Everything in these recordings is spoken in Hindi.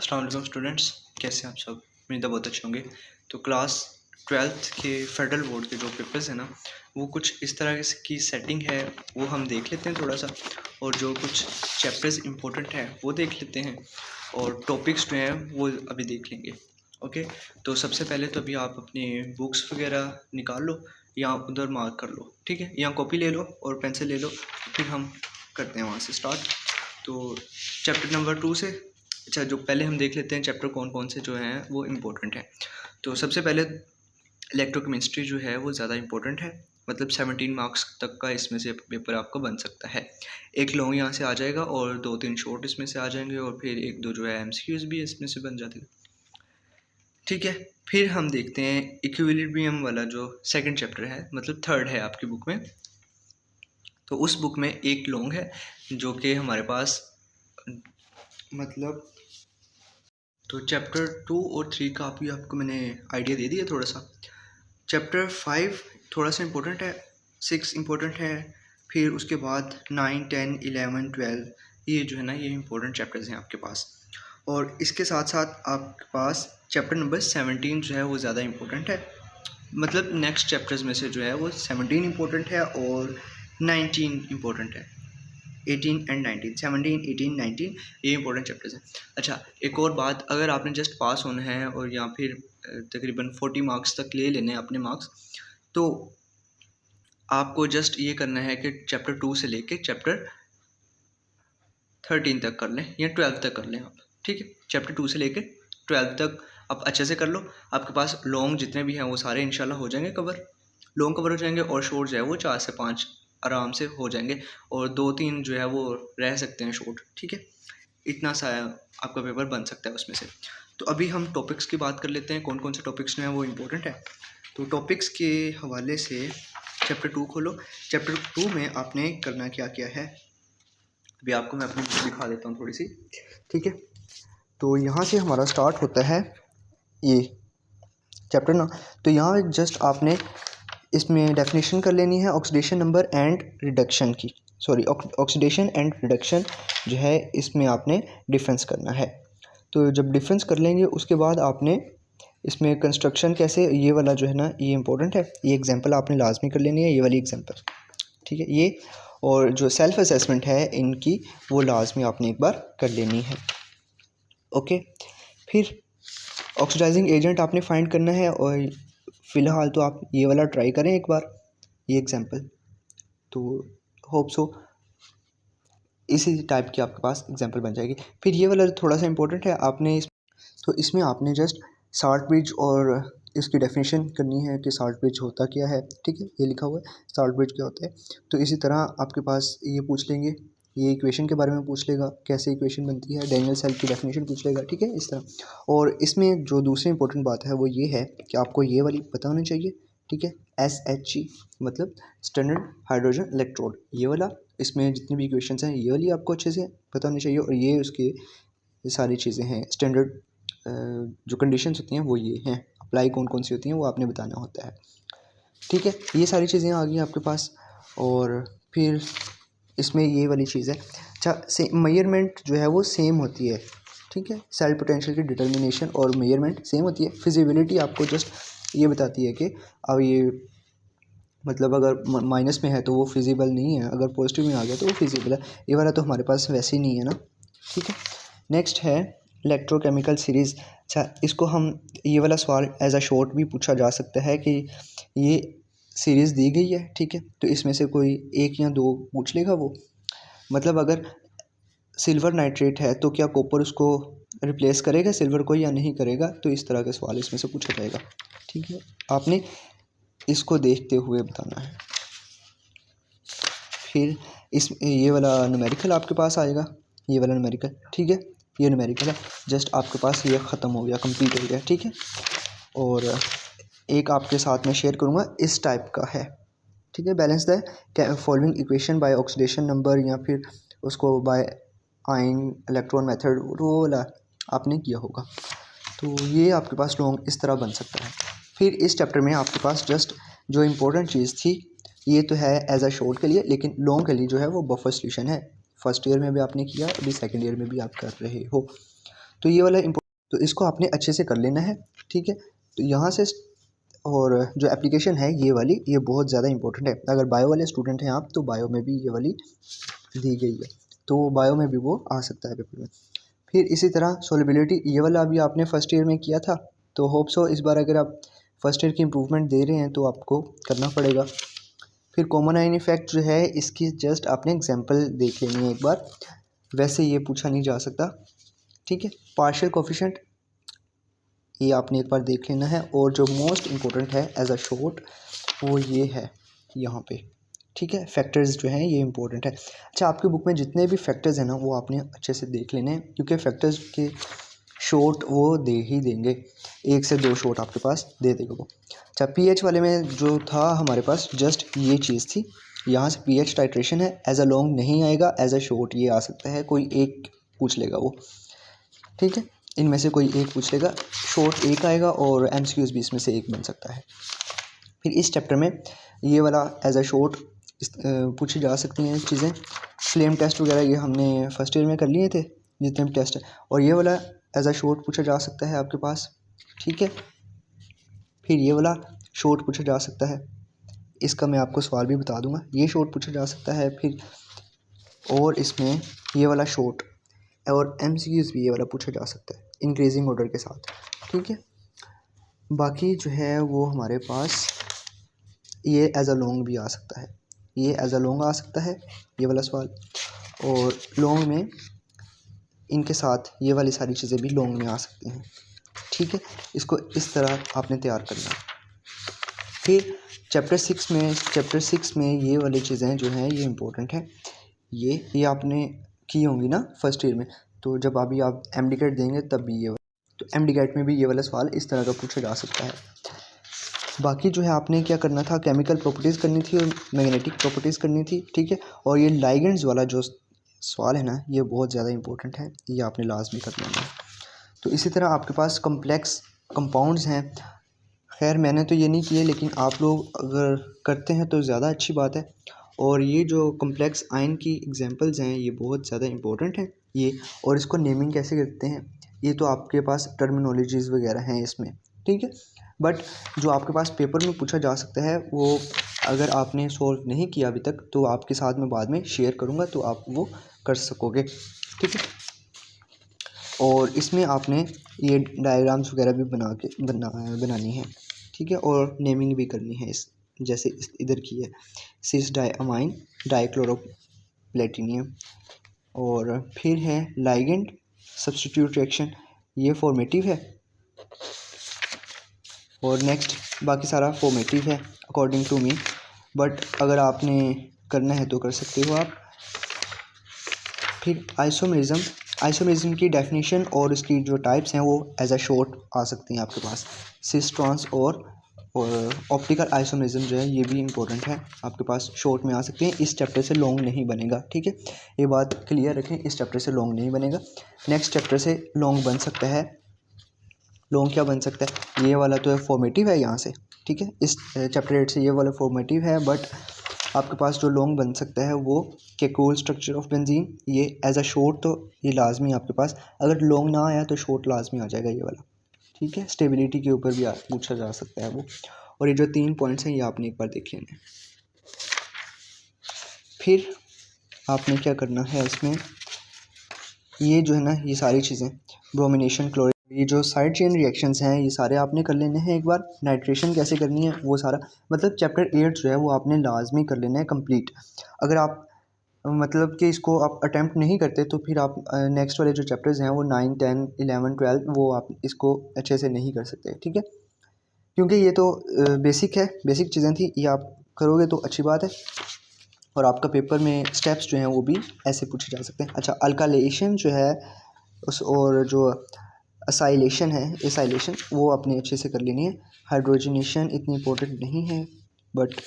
अस्सलाम वालेकुम स्टूडेंट्स, कैसे हैं आप सब। उम्मीद है बहुत अच्छे होंगे। तो क्लास 12th के फेडरल बोर्ड के जो पेपर्स हैं ना, वो कुछ इस तरह की सेटिंग है, वो हम देख लेते हैं थोड़ा सा। और जो कुछ चैप्टर्स इंपॉर्टेंट हैं वो देख लेते हैं, और टॉपिक्स जो हैं वो अभी देख लेंगे। ओके, तो सबसे पहले तो अभी आप अपनी बुक्स वगैरह निकाल लो या उधर मार्क कर लो, ठीक है, या कॉपी ले लो और पेंसिल ले लो, फिर हम करते हैं वहाँ से स्टार्ट। तो चैप्टर नंबर 2 से अच्छा, जो पहले हम देख लेते हैं चैप्टर कौन कौन से जो हैं वो इम्पोर्टेंट हैं। तो सबसे पहले इलेक्ट्रोकेमिस्ट्री जो है वो ज़्यादा इम्पोर्टेंट है, मतलब 17 मार्क्स तक का इसमें से पेपर आपको बन सकता है। एक लॉन्ग यहाँ से आ जाएगा और 2-3 शॉर्ट इसमें से आ जाएंगे, और फिर 1-2 जो है एमसीक्यूज भी इसमें से बन जाते हैं, ठीक है। फिर हम देखते हैं इक्विलिब्रियम वाला जो सेकंड चैप्टर है, मतलब थर्ड है आपकी बुक में। तो उस बुक में एक लॉन्ग है जो कि हमारे पास, मतलब तो चैप्टर 2 और 3 का अभी आपको मैंने आइडिया दे दिया थोड़ा सा। चैप्टर 5 थोड़ा सा इम्पोर्टेंट है, 6 इम्पोर्टेंट है, फिर उसके बाद 9, 10, 11, 12 ये जो है ना, ये इम्पोर्टेंट चैप्टर्स हैं आपके पास। और इसके साथ साथ आपके पास चैप्टर नंबर 17 जो है वो ज़्यादा इम्पोर्टेंट है, मतलब नेक्स्ट चैप्टर्स में से जो है वो 17 इम्पोर्टेंट है और 19 इम्पोर्टेंट है। 18 एंड 19, 17, 18, 19 ये इंपॉर्टेंट चैप्टर्स हैं। अच्छा, एक और बात, अगर आपने जस्ट पास होना है और या फिर तकरीबन 40 मार्क्स तक ले लेने हैं अपने मार्क्स, तो आपको जस्ट ये करना है कि चैप्टर 2 से लेके चैप्टर 13 तक कर लें या 12 तक कर लें आप, ठीक है। चैप्टर 2 से लेके 12 तक आप अच्छे से कर लो। आपके पास लॉन्ग जितने भी हैं वो सारे इंशाल्लाह हो जाएंगे कवर, लॉन्ग कवर हो जाएंगे, और शॉर्ट जो है वो 4 से 5 आराम से हो जाएंगे, और 2-3 जो है वो रह सकते हैं शॉर्ट, ठीक है। इतना सा आपका पेपर बन सकता है उसमें से। तो अभी हम टॉपिक्स की बात कर लेते हैं, कौन कौन से टॉपिक्स जो हैं वो इम्पोर्टेंट है। तो टॉपिक्स के हवाले से चैप्टर 2 खोलो। चैप्टर 2 में आपने करना क्या क्या है, अभी आपको मैं अपनी बुक दिखा देता हूँ थोड़ी सी, ठीक है। तो यहाँ से हमारा स्टार्ट होता है ये चैप्टर ना। तो यहाँ जस्ट आपने इसमें डेफिनेशन कर लेनी है ऑक्सीडेशन नंबर एंड रिडक्शन की, सॉरी ऑक्सीडेशन एंड रिडक्शन जो है इसमें आपने डिफरेंस करना है। तो जब डिफरेंस कर लेंगे उसके बाद आपने इसमें कंस्ट्रक्शन कैसे, ये वाला जो है ना ये इंपॉर्टेंट है, ये एग्जांपल आपने लाजमी कर लेनी है, ये वाली एग्जांपल, ठीक है। ये और जो सेल्फ असेसमेंट है इनकी वो लाजमी आपने एक बार कर लेनी है, ओके। फिर ऑक्सीडाइजिंग एजेंट आपने फाइंड करना है, और फ़िलहाल तो आप ये वाला ट्राई करें एक बार, ये एग्जांपल। तो होप सो इसी टाइप की आपके पास एग्जांपल बन जाएगी। फिर ये वाला थोड़ा सा इंपॉर्टेंट है, आपने तो इसमें आपने जस्ट साल्ट ब्रिज और इसकी डेफिनेशन करनी है कि साल्ट ब्रिज होता क्या है, ठीक है, ये लिखा हुआ है साल्ट ब्रिज क्या होता है। तो इसी तरह आपके पास ये पूछ लेंगे, ये इक्वेशन के बारे में पूछ लेगा, कैसे इक्वेशन बनती है, डैनियल सेल की डेफिनेशन पूछ लेगा, ठीक है, इस तरह। और इसमें जो दूसरी इंपॉर्टेंट बात है वो ये है कि आपको ये वाली पता होनी चाहिए, ठीक है, SHE मतलब स्टैंडर्ड हाइड्रोजन इलेक्ट्रोड, ये वाला। इसमें जितनी भी इक्वेशंस हैं ये वाली आपको अच्छे से पता होनी चाहिए, और ये उसके ये सारी चीज़ें हैं स्टैंडर्ड, जो कंडीशंस होती हैं वो ये हैं, अप्लाई कौन कौन सी होती हैं वो आपने बताना होता है, ठीक है। ये सारी चीज़ें आ गई आपके पास। और फिर इसमें ये वाली चीज़ है, अच्छा, मेजरमेंट जो है वो सेम होती है, ठीक है, सेल पोटेंशियल की डिटर्मिनेशन और मेजरमेंट सेम होती है। फिजिबिलिटी आपको जस्ट ये बताती है कि अब ये मतलब अगर माइनस में है तो वो फिजिबल नहीं है, अगर पॉजिटिव में आ गया तो वो फिजिबल है। ये वाला तो हमारे पास वैसे ही नहीं है ना, ठीक है। नेक्स्ट है इलेक्ट्रोकेमिकल सीरीज़। अच्छा, इसको हम ये वाला सवाल एज अ शॉर्ट भी पूछा जा सकता है कि ये सीरीज़ दी गई है, ठीक है, तो इसमें से कोई एक या दो पूछ लेगा वो, मतलब अगर सिल्वर नाइट्रेट है तो क्या कॉपर उसको रिप्लेस करेगा सिल्वर को या नहीं करेगा, तो इस तरह का सवाल इसमें से पूछा जाएगा, ठीक है। आपने इसको देखते हुए बताना है। फिर इस ये वाला न्यूमेरिकल आपके पास आएगा, ये वाला न्यूमेरिकल, ठीक है, ये न्यूमेरिकल है, जस्ट आपके पास ये ख़त्म हो गया, कंप्लीट हो गया, ठीक है। और एक आपके साथ में शेयर करूँगा इस टाइप का है, ठीक है, balance the following equation by oxidation number, या फिर उसको बाय आयन इलेक्ट्रॉन मेथड, वो वाला आपने किया होगा। तो ये आपके पास लॉन्ग इस तरह बन सकता है। फिर इस चैप्टर में आपके पास जस्ट जो इम्पोर्टेंट चीज़ थी, ये तो है एज अ शॉर्ट के लिए, लेकिन लॉन्ग के लिए जो है वो बफर सोल्यूशन है। फर्स्ट ईयर में भी आपने किया, अभी सेकंड ईयर में भी आप कर रहे हो। तो ये वाला तो इसको आपने अच्छे से कर लेना है, ठीक है। तो यहाँ से और जो एप्लीकेशन है ये वाली, ये बहुत ज़्यादा इंपॉर्टेंट है। अगर बायो वाले स्टूडेंट हैं आप तो बायो में भी ये वाली दी गई है, तो बायो में भी वो आ सकता है पेपर में। फिर इसी तरह सोलिबिलिटी, ये वाला अभी आपने फर्स्ट ईयर में किया था, तो होप सो इस बार अगर आप फर्स्ट ईयर की इम्प्रूवमेंट दे रहे हैं तो आपको करना पड़ेगा। फिर कॉमन आयन इफेक्ट जो है इसकी जस्ट आपने एग्जांपल देख लेनी है एक बार, वैसे ये पूछा नहीं जा सकता, ठीक है। पार्शियल कोफिशिएंट ये आपने एक बार देख लेना है, और जो मोस्ट इम्पोर्टेंट है एज अ शॉर्ट वो ये है यहाँ पे, ठीक है। फैक्टर्स जो हैं ये इंपॉर्टेंट है। अच्छा, आपकी बुक में जितने भी फैक्टर्स हैं ना वो आपने अच्छे से देख लेने हैं, क्योंकि फैक्टर्स के शॉर्ट वो दे ही देंगे, 1 से 2 शॉर्ट आपके पास दे देगा वो। अच्छा, पीएच वाले में जो था हमारे पास जस्ट ये चीज़ थी, यहाँ से पीएच टाइट्रेशन है, एज अ लॉन्ग नहीं आएगा, एज अ शॉर्ट ये आ सकता है, कोई एक पूछ लेगा वो, ठीक है। इनमें से कोई एक पूछ लेगा, शॉर्ट एक आएगा और एमसीक्यूज भी इसमें से एक बन सकता है। फिर इस चैप्टर में ये वाला एज अ शॉर्ट पूछी जा सकती हैं चीज़ें। फ्लेम टेस्ट वगैरह ये हमने फर्स्ट ईयर में कर लिए थे जितने भी टेस्ट है, और ये वाला एज अ शॉर्ट पूछा जा सकता है आपके पास, ठीक है। फिर ये वाला शॉर्ट पूछा जा सकता है, इसका मैं आपको सवाल भी बता दूंगा, ये शॉर्ट पूछा जा सकता है। फिर और इसमें ये वाला शॉर्ट और एमसीक्यूज भी ये वाला पूछा जा सकता है इंक्रीजिंग ऑर्डर के साथ, ठीक है। बाकी जो है वो हमारे पास ये एज अ लॉन्ग भी आ सकता है, ये एज अ लॉन्ग आ सकता है ये वाला सवाल, और लॉन्ग में इनके साथ ये वाली सारी चीज़ें भी लॉन्ग में आ सकती हैं, ठीक है। इसको इस तरह आपने तैयार करना है। फिर चैप्टर 6 में ये वाली चीज़ें जो हैं ये इंपॉर्टेंट है, ये आपने की होंगी ना फर्स्ट ईयर में, तो जब अभी आप एमडीकैट देंगे तब भी ये, तो एमडीकैट में भी ये वाला सवाल इस तरह का पूछा जा सकता है। बाकी जो है आपने क्या करना था, केमिकल प्रॉपर्टीज़ करनी थी और मैग्नेटिक प्रॉपर्टीज़ करनी थी, ठीक है। और ये लाइगेंड्स वाला जो सवाल है ना ये बहुत ज़्यादा इंपॉर्टेंट है, ये आपने लाजमी कर लेना है। तो इसी तरह आपके पास कम्प्लेक्स कंपाउंड्स हैं, खैर मैंने तो ये नहीं किए, लेकिन आप लोग अगर करते हैं तो ज़्यादा अच्छी बात है। और ये जो कम्प्लेक्स आयन की एग्जांपल्स हैं ये बहुत ज़्यादा इंपॉर्टेंट हैं ये, और इसको नेमिंग कैसे करते हैं ये तो आपके पास टर्मिनोलॉजीज़ वगैरह हैं इसमें, ठीक है। बट जो आपके पास पेपर में पूछा जा सकता है वो अगर आपने सॉल्व नहीं किया अभी तक तो आपके साथ में बाद में शेयर करूँगा, तो आप वो कर सकोगे, ठीक है। और इसमें आपने ये डायग्राम्स वगैरह भी बनानी है, ठीक है, और नेमिंग भी करनी है इस, जैसे इधर की है सिस डायअमाइन डाइक्लोरोप्लेटिनियम। और फिर है लाइगेंड सब्स्टिट्यूट रिएक्शन, ये फॉर्मेटिव है, और नेक्स्ट बाकी सारा फॉर्मेटिव है अकॉर्डिंग टू मी, बट अगर आपने करना है तो कर सकते हो आप। फिर आइसोमेरिज्म की डेफिनेशन और उसकी जो टाइप्स हैं वो एज अ शॉर्ट आ सकती हैं आपके पास, सिस ट्रांस और ऑप्टिकल आइसोमेरिज्म जो है ये भी इंपॉर्टेंट है आपके पास, शॉर्ट में आ सकते हैं, इस चैप्टर से लॉन्ग नहीं बनेगा, ठीक है। ये बात क्लियर रखें, इस चैप्टर से लॉन्ग नहीं बनेगा, नेक्स्ट चैप्टर से लॉन्ग बन सकता है। लॉन्ग क्या बन सकता है, ये वाला तो है फॉर्मेटिव है यहाँ से, ठीक है, इस चैप्टर 8 से ये वाला फॉर्मेटिव है, बट आपके पास जो लॉन्ग बन सकता है वो केकोल स्ट्रक्चर ऑफ बेंजीन, ये एज अ शॉर्ट तो ये लाजमी आपके पास, अगर लॉन्ग ना आया तो शॉर्ट लाजमी आ जाएगा ये वाला, ठीक है। स्टेबिलिटी के ऊपर भी पूछा जा सकता है वो, और ये जो 3 पॉइंट्स हैं ये आपने एक बार देख लेने हैं। फिर आपने क्या करना है इसमें, ये जो है ना ये सारी चीज़ें ब्रोमिनेशन क्लोरीन, ये जो साइड चेन रिएक्शंस हैं ये सारे आपने कर लेने हैं एक बार। नाइट्रेशन कैसे करनी है वो सारा, मतलब चैप्टर 8 जो है वो आपने लाजमी कर लेना है कंप्लीट। अगर आप मतलब कि इसको आप अटैम्प्ट नहीं करते तो फिर आप नेक्स्ट वाले जो चैप्टर्स हैं वो 9, 10, 11, 12 वो आप इसको अच्छे से नहीं कर सकते, ठीक है, क्योंकि ये तो बेसिक है, बेसिक चीज़ें थी, ये आप करोगे तो अच्छी बात है, और आपका पेपर में स्टेप्स जो हैं वो भी ऐसे पूछे जा सकते हैं। अच्छा, अल्काइलेशन जो है उस, और जो असाइलेशन है एसाइलेशन वो आपने अच्छे से कर लेनी है। हाइड्रोजनेशन इतनी इंपॉर्टेंट नहीं है, बट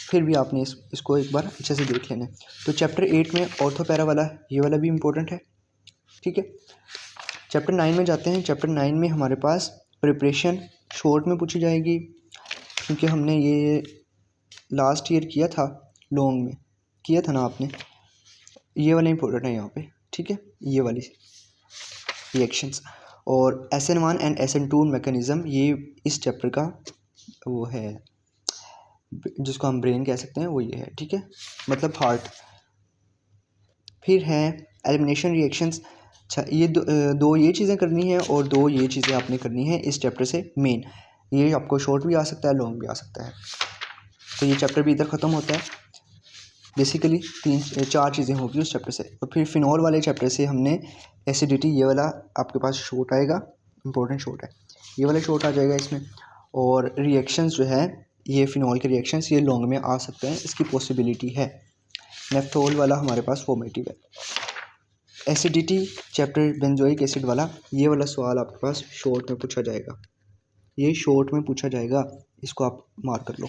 फिर भी आपने इसको एक बार अच्छे से देख लेना है। तो चैप्टर 8 में ऑर्थोपैरा वाला ये वाला भी इम्पोर्टेंट है, ठीक है। चैप्टर 9 में जाते हैं। चैप्टर 9 में हमारे पास प्रिपरेशन शॉर्ट में पूछी जाएगी, क्योंकि हमने ये लास्ट ईयर किया था, लॉन्ग में किया था ना आपने, ये वाला इंपॉर्टेंट है यहाँ पे, ठीक है, ये वाली। रिएक्शंस। और SN1 एंड SN2 मैकेनिज़्म, ये इस चैप्टर का वो है जिसको हम ब्रेन कह सकते हैं, वो ये है, ठीक है, मतलब हार्ट। फिर है एलिमिनेशन रिएक्शंस। अच्छा, ये दो ये चीज़ें करनी है और दो ये चीज़ें आपने करनी है इस चैप्टर से मेन। ये आपको शॉर्ट भी आ सकता है, लॉन्ग भी आ सकता है। तो ये चैप्टर भी इधर ख़त्म होता है। बेसिकली 4 चीज़ें होगी उस चैप्टर से। और फिर फिनॉल वाले चैप्टर से हमने एसिडिटी, ये वाला आपके पास शॉर्ट आएगा, इंपॉर्टेंट शॉर्ट है, ये वाला शॉर्ट आ जाएगा इसमें। और रिएक्शंस जो है ये फिनॉल के रिएक्शंस ये लॉन्ग में आ सकते हैं, इसकी पॉसिबिलिटी है। नेफ्थोल वाला हमारे पास फॉर्मेटिव है। एसिडिटी चैप्टर बेंजोइक एसिड वाला, ये वाला सवाल आपके पास शॉर्ट में पूछा जाएगा, ये शॉर्ट में पूछा जाएगा, इसको आप मार्क कर लो,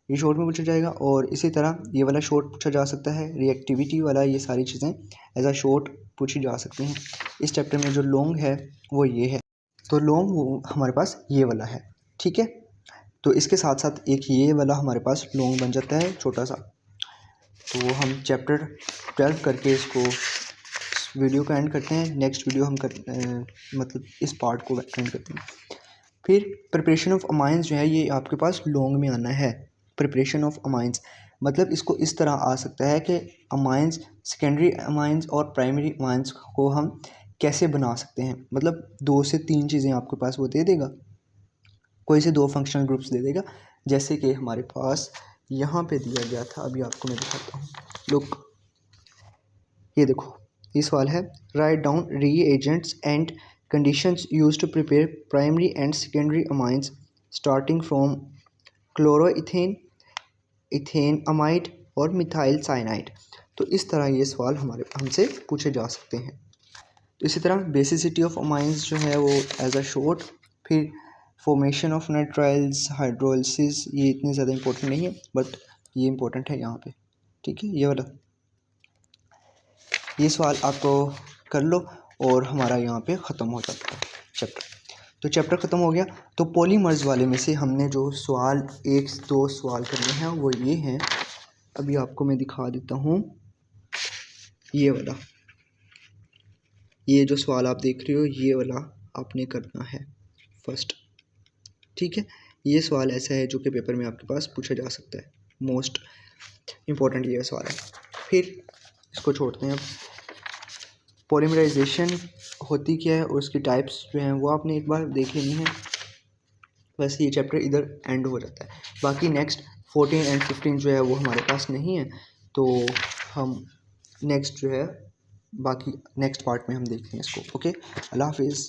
ये शॉर्ट में पूछा जाएगा। और इसी तरह ये वाला शॉर्ट पूछा जा सकता है, रिएक्टिविटी वाला, ये सारी चीज़ें एज अ शॉर्ट पूछी जा सकती हैं। इस चैप्टर में जो लॉन्ग है वो ये है, तो लॉन्ग वो हमारे पास ये वाला है, ठीक है। तो इसके साथ साथ एक ये वाला हमारे पास लॉन्ग बन जाता है छोटा सा। तो हम चैप्टर 12 करके इसको वीडियो को एंड करते हैं। नेक्स्ट वीडियो हम मतलब इस पार्ट को एंड करते हैं। फिर प्रिपरेशन ऑफ अमाइंस जो है ये आपके पास लॉन्ग में आना है। प्रिपरेशन ऑफ अमाइंस मतलब इसको इस तरह आ सकता है कि अमाइंस, सेकेंडरी अमाइंस और प्राइमरी अमाइंस को हम कैसे बना सकते हैं। मतलब 2 से 3 चीज़ें आपके पास वो दे देगा, कोई से 2 फंक्शनल ग्रुप्स दे देगा। जैसे कि हमारे पास यहाँ पे दिया गया था, अभी आपको मैं दिखाता हूँ। लुक, ये देखो, ये सवाल है, write down reagents and conditions used to prepare primary and secondary amines starting from chloroethane, ethanamide और मिथाइल साइनाइड। तो इस तरह ये सवाल हमसे पूछे जा सकते हैं। तो इसी तरह बेसिसिटी ऑफ अमाइंस जो है वो एज अ शॉर्ट। फिर फॉर्मेशन ऑफ नाइट्राइल्स, हाइड्रोलिसिस, ये इतने ज़्यादा इंपॉर्टेंट नहीं है बट ये इंपॉर्टेंट है यहाँ पे, ठीक है। ये वाला ये सवाल आपको कर लो और हमारा यहाँ पे ख़त्म हो जाता है चैप्टर। तो चैप्टर ख़त्म हो गया। तो पॉलीमर्स वाले में से हमने जो सवाल 1-2 सवाल करने हैं वो ये हैं, अभी आपको मैं दिखा देता हूँ। ये वाला, ये जो सवाल आप देख रहे हो ये वाला आपने करना है फर्स्ट, ठीक है। ये सवाल ऐसा है जो कि पेपर में आपके पास पूछा जा सकता है, मोस्ट इम्पोर्टेंट ये सवाल है। फिर इसको छोड़ते हैं। अब पॉलीमराइजेशन होती क्या है और उसकी टाइप्स जो हैं वो आपने एक बार देख लेनी है। वैसे ये चैप्टर इधर एंड हो जाता है। बाकी नेक्स्ट 14 एंड 15 जो है वो हमारे पास नहीं है, तो हम नेक्स्ट जो है बाकी नेक्स्ट पार्ट में हम देखते हैं इसको। ओके, अल्लाह हाफिज़।